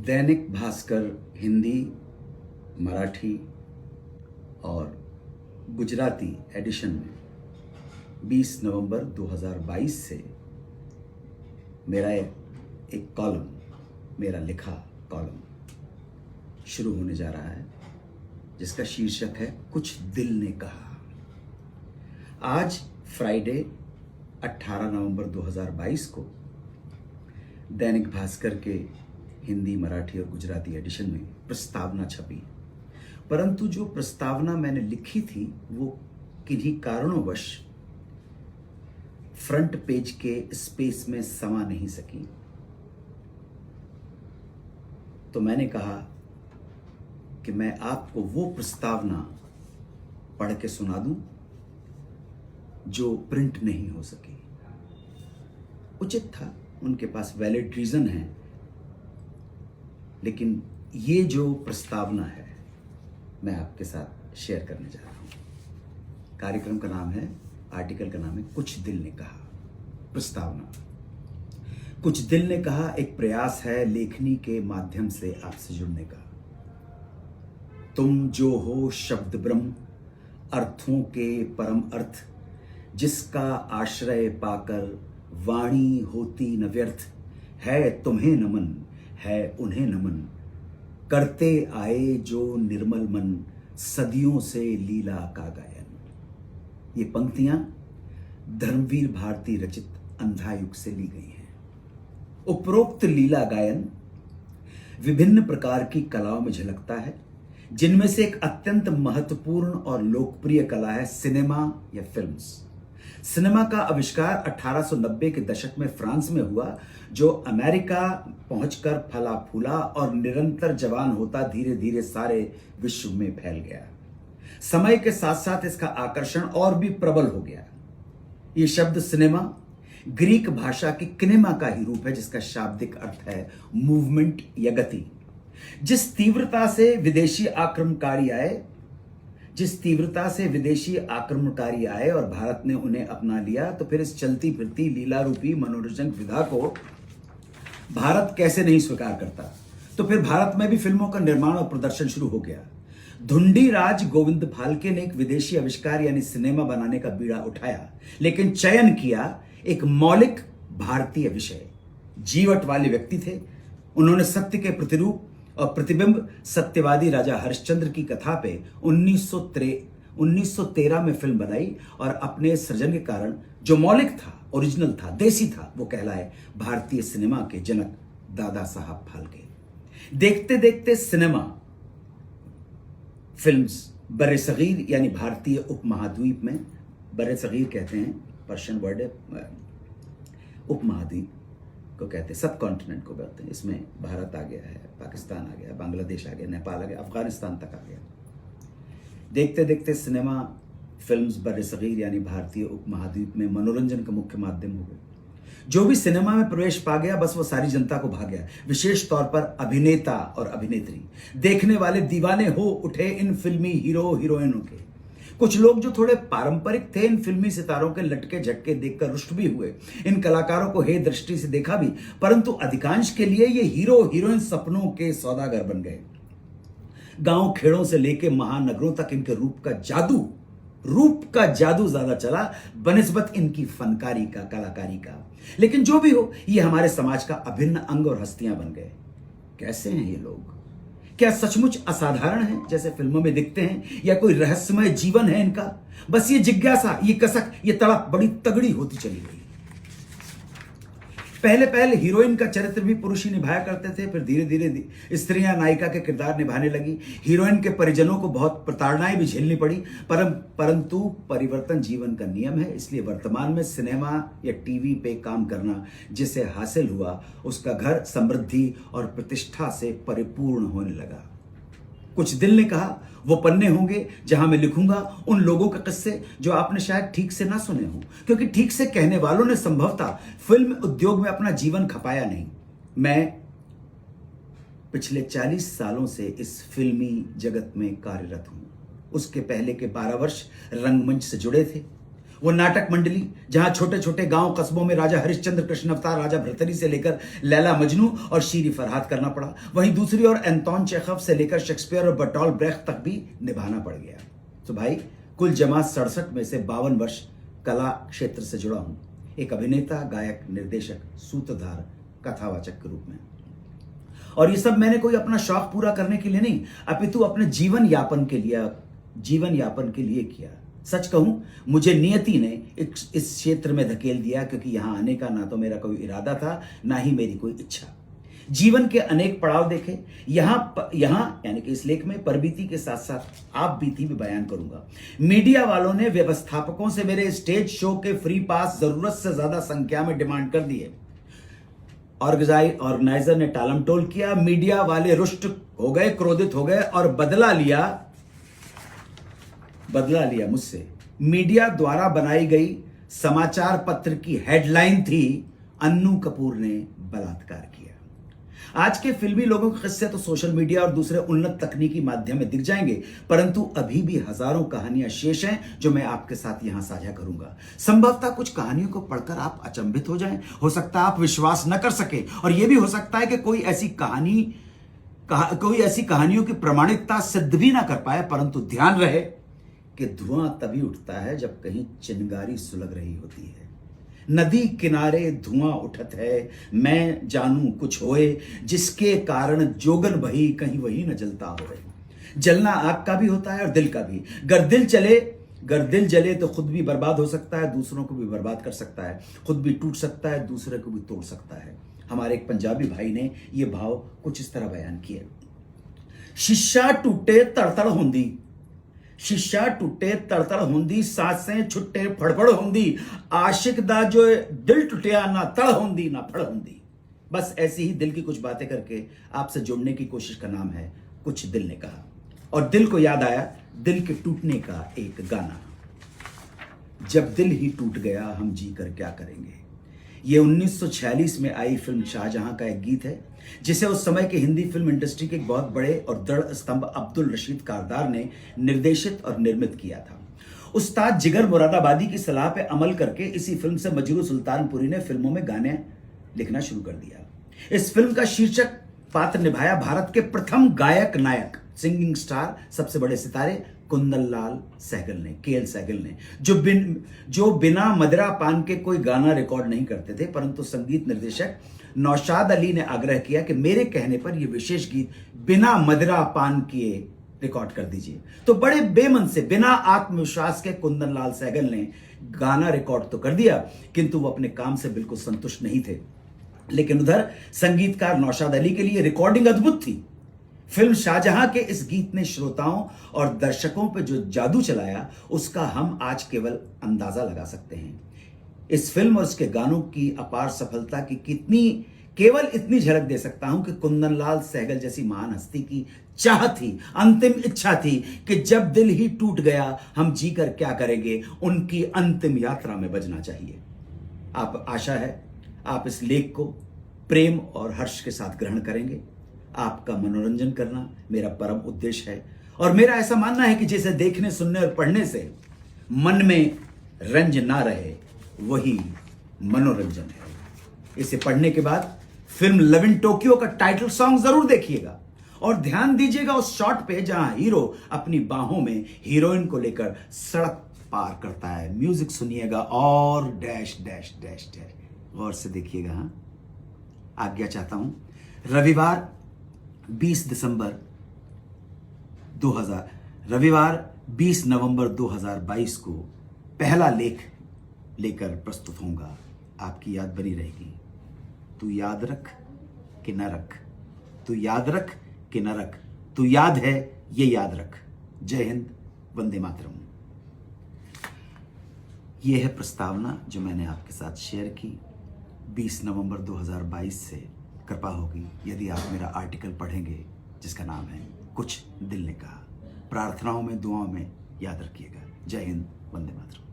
दैनिक भास्कर हिंदी, मराठी और गुजराती एडिशन में 20 नवंबर 2022 से मेरा एक कॉलम, मेरा लिखा कॉलम शुरू होने जा रहा है, जिसका शीर्षक है कुछ दिल ने कहा। आज फ्राइडे 18 नवंबर 2022 को दैनिक भास्कर के हिंदी, मराठी और गुजराती एडिशन में प्रस्तावना छपी, परंतु जो प्रस्तावना मैंने लिखी थी वो किन्हीं कारणोंवश फ्रंट पेज के स्पेस में समा नहीं सकी। तो मैंने कहा कि मैं आपको वो प्रस्तावना पढ़ के सुना दूं जो प्रिंट नहीं हो सकी। उचित था, उनके पास वैलिड रीजन है, लेकिन ये जो प्रस्तावना है मैं आपके साथ शेयर करने जा रहा हूं। कार्यक्रम का नाम है, आर्टिकल का नाम है कुछ दिल ने कहा। प्रस्तावना। कुछ दिल ने कहा एक प्रयास है लेखनी के माध्यम से आपसे जुड़ने का। तुम जो हो शब्द ब्रह्म, अर्थों के परम अर्थ, जिसका आश्रय पाकर वाणी होती न व्यर्थ। है तुम्हें नमन, है उन्हें नमन, करते आए जो निर्मल मन, सदियों से लीला का गायन। ये पंक्तियां धर्मवीर भारती रचित अंधायुग से ली गई हैं। उपरोक्त लीला गायन विभिन्न प्रकार की कलाओं में झलकता है, जिनमें से एक अत्यंत महत्वपूर्ण और लोकप्रिय कला है सिनेमा या फिल्म्स। सिनेमा का आविष्कार 1890 के दशक में फ्रांस में हुआ, जो अमेरिका पहुंचकर फला फूला और निरंतर जवान होता धीरे धीरे सारे विश्व में फैल गया। समय के साथ साथ इसका आकर्षण और भी प्रबल हो गया। ये शब्द सिनेमा ग्रीक भाषा की किनेमा का ही रूप है, जिसका शाब्दिक अर्थ है मूवमेंट या गति। जिस तीव्रता से विदेशी आक्रमणकारी आए और भारत ने उन्हें अपना लिया, तो फिर इस चलती फिरती लीला रूपी मनोरंजन विधा को भारत कैसे नहीं स्वीकार करता। तो फिर भारत में भी फिल्मों का निर्माण और प्रदर्शन शुरू हो गया। धुंडी राज गोविंद फाल्के ने एक विदेशी आविष्कार यानी सिनेमा बनाने का बीड़ा उठाया, लेकिन चयन किया एक मौलिक भारतीय विषय। जीवट वाले व्यक्ति थे। उन्होंने सत्य के प्रतिरूप और प्रतिबिंब सत्यवादी राजा हरिश्चंद्र की कथा पे 1913 में फिल्म बनाई, और अपने सृजन के कारण जो मौलिक था, ओरिजिनल था, देसी था, वो कहलाए भारतीय सिनेमा के जनक दादा साहब फाल्के। देखते देखते सिनेमा, फिल्म्स बरे-सगीर यानी भारतीय उपमहाद्वीप में, बरे-सगीर कहते हैं, पर्शियन वर्ड है, उपमहाद्वीप को कहते हैं, सब कॉन्टिनेंट को कहते हैं। इसमें भारत आ गया है, पाकिस्तान आ गया, बांग्लादेश आ गया, नेपाल आ गया, अफगानिस्तान तक आ गया। देखते देखते सिनेमा, फिल्म्स बर्रे-सगीर यानी भारतीय उपमहाद्वीप में मनोरंजन का मुख्य माध्यम हो गए। जो भी सिनेमा में प्रवेश पा गया, बस वो सारी जनता को भा गया, विशेष तौर पर अभिनेता और अभिनेत्री। देखने वाले दीवाने हो उठे इन फिल्मी हीरो हीरोइनों के। कुछ लोग जो थोड़े पारंपरिक थे, इन फिल्मी सितारों के लटके झटके देखकर रुष्ट भी हुए। इन कलाकारों को हे दृष्टि से देखा भी, परंतु अधिकांश के लिए ये हीरो हीरोइन सपनों के सौदागर बन गए। गांव खेड़ों से लेके महानगरों तक इनके रूप का जादू ज्यादा चला बनिस्बत इनकी फनकारी का, कलाकारी का। लेकिन जो भी हो, ये हमारे समाज का अभिन्न अंग और हस्तियां बन गए। कैसे हैं ये लोग? क्या सचमुच असाधारण है जैसे फिल्मों में दिखते हैं, या कोई रहस्यमय जीवन है इनका? बस ये जिज्ञासा, ये कसक, ये तड़प बड़ी तगड़ी होती चली गई। पहले हीरोइन का चरित्र भी पुरुष ही निभाया करते थे, फिर धीरे धीरे स्त्रियां नायिका के किरदार निभाने लगी। हीरोइन के परिजनों को बहुत प्रताड़नाएं भी झेलनी पड़ी, परंतु परिवर्तन जीवन का नियम है। इसलिए वर्तमान में सिनेमा या टीवी पे काम करना जिसे हासिल हुआ, उसका घर समृद्धि और प्रतिष्ठा से परिपूर्ण होने लगा। कुछ दिल ने कहा वो पन्ने होंगे जहां मैं लिखूंगा उन लोगों के किस्से जो आपने शायद ठीक से ना सुने हो, क्योंकि ठीक से कहने वालों ने संभवतः फिल्म उद्योग में अपना जीवन खपाया नहीं। मैं पिछले 40 सालों से इस फिल्मी जगत में कार्यरत हूं। उसके पहले के 12 वर्ष रंगमंच से जुड़े थे। वो नाटक मंडली जहां छोटे छोटे गांव कस्बों में राजा हरिश्चंद्र, कृष्ण अवतार, राजा भर्तरी से लेकर लैला मजनू और शीरी फरहाद करना पड़ा। वहीं दूसरी ओर एंटोन चेखव से लेकर शेक्सपियर और बर्टोल्ट ब्रेख्त तक भी निभाना पड़ गया। तो भाई कुल जमा 67 में से 52 वर्ष कला क्षेत्र से जुड़ा हूं, एक अभिनेता, गायक, निर्देशक, सूत्रधार, कथावाचक के रूप में। और ये सब मैंने कोई अपना शौक पूरा करने के लिए नहीं, अपितु अपने जीवन यापन के लिए किया। सच कहूं, मुझे नियति ने इस क्षेत्र में धकेल दिया, क्योंकि यहां आने का ना तो मेरा कोई इरादा था, ना ही मेरी कोई इच्छा। जीवन के अनेक पड़ाव देखे, यहां यानी कि इस लेख में परबीती के साथ साथ आप बीती भी बयान करूंगा। मीडिया वालों ने व्यवस्थापकों से मेरे स्टेज शो के फ्री पास जरूरत से ज्यादा संख्या में डिमांड कर दिए। ऑर्गेनाइजर ने टालमटोल किया, मीडिया वाले रुष्ट हो गए, क्रोधित हो गए और बदला लिया मुझसे। मीडिया द्वारा बनाई गई समाचार पत्र की हेडलाइन थी, अन्नू कपूर ने बलात्कार किया। आज के फिल्मी लोगों के किस्से तो सोशल मीडिया और दूसरे उन्नत तकनीकी माध्यम में दिख जाएंगे, परंतु अभी भी हजारों कहानियां शेष हैं जो मैं आपके साथ यहां साझा करूंगा। संभवतः कुछ कहानियों को पढ़कर आप अचंभित हो जाएं, हो सकता है आप विश्वास न कर सके, और यह भी हो सकता है कि कोई ऐसी कहानियों की प्रामाणिकता सिद्ध भी ना कर पाए। परंतु ध्यान रहे कि धुआं तभी उठता है जब कहीं चिंगारी सुलग रही होती है। नदी किनारे धुआं उठत है, मैं जानू कुछ होए, जिसके कारण जोगन बही कहीं वही न जलता होए। जलना आग का भी होता है और दिल का भी। गर दिल जले तो खुद भी बर्बाद हो सकता है, दूसरों को भी बर्बाद कर सकता है, खुद भी टूट सकता है, दूसरे को भी तोड़ सकता है। हमारे एक पंजाबी भाई ने यह भाव कुछ इस तरह बयान किए। शीशा टूटे तड़तड़ होंदी, शीशा टूटे तड़तड़ होंदी, सांसें छुट्टे फड़फड़ होंदी, आशिक दा जो दिल टूटिया ना तड़ होंदी ना फड़ होंदी। बस ऐसी ही दिल की कुछ बातें करके आपसे जुड़ने की कोशिश का नाम है कुछ दिल ने कहा। और दिल को याद आया दिल के टूटने का एक गाना, जब दिल ही टूट गया हम जी कर क्या करेंगे। यह 1946 में आई फिल्म शाहजहां का एक गीत है, जिसे उस समय के हिंदी फिल्म इंडस्ट्री के एक बहुत बड़े और दृढ़ स्तंभ अब्दुल रशीद कारदार ने निर्देशित और निर्मित किया था। उस्ताद जिगर मुरादाबादी की सलाह पे अमल करके इसी फिल्म से मजरू सुल्तानपुरी ने फिल्मों में गाने लिखना शुरू कर दिया। इस फिल्म का शीर्षक पात्र निभाया भारत के प्रथम गायक नायक, सिंगिंग स्टार, सबसे बड़े सितारे कुंदनलाल सहगल ने, केएल सहगल ने, जो बिना मदिरा पान के कोई गाना रिकॉर्ड नहीं करते थे। परंतु संगीत निर्देशक नौशाद अली ने आग्रह किया कि मेरे कहने पर यह विशेष गीत बिना मदिरा पान किए रिकॉर्ड कर दीजिए। तो बड़े बेमन से, बिना आत्मविश्वास के कुंदनलाल सहगल ने गाना रिकॉर्ड तो कर दिया, किंतु वो अपने काम से बिल्कुल संतुष्ट नहीं थे। लेकिन उधर संगीतकार नौशाद अली के लिए रिकॉर्डिंग अद्भुत थी। फिल्म शाहजहां के इस गीत ने श्रोताओं और दर्शकों पर जो जादू चलाया, उसका हम आज केवल अंदाजा लगा सकते हैं। इस फिल्म और इसके गानों की अपार सफलता की केवल इतनी झलक दे सकता हूं कि कुंदनलाल सहगल जैसी महान हस्ती की चाह थी, अंतिम इच्छा थी कि जब दिल ही टूट गया हम जीकर क्या करेंगे, उनकी अंतिम यात्रा में बजना चाहिए। आप आशा है आप इस लेख को प्रेम और हर्ष के साथ ग्रहण करेंगे। आपका मनोरंजन करना मेरा परम उद्देश्य है, और मेरा ऐसा मानना है कि जिसे देखने, सुनने और पढ़ने से मन में रंज ना रहे, वही मनोरंजन है। इसे पढ़ने के बाद फिल्म लव इन टोक्यो का टाइटल सॉन्ग जरूर देखिएगा, और ध्यान दीजिएगा उस शॉट पे जहां हीरो अपनी बाहों में हीरोइन को लेकर सड़क पार करता है। म्यूजिक सुनिएगा और डैश डैश डैश डैश गौर से देखिएगा। हाँ, आज्ञा चाहता हूं। रविवार 20 नवंबर 2022 को पहला लेख लेकर प्रस्तुत होऊंगा। आपकी याद बनी रहेगी। तू याद रख कि न रख, तू याद रख कि न रख, तू याद है ये याद रख। जय हिंद, वंदे मातरम। यह है प्रस्तावना जो मैंने आपके साथ शेयर की। 20 नवंबर 2022 से कृपा होगी यदि आप मेरा आर्टिकल पढ़ेंगे, जिसका नाम है कुछ दिल ने कहा। प्रार्थनाओं में, दुआओं में याद रखिएगा। जय हिंद, वंदे मातरम।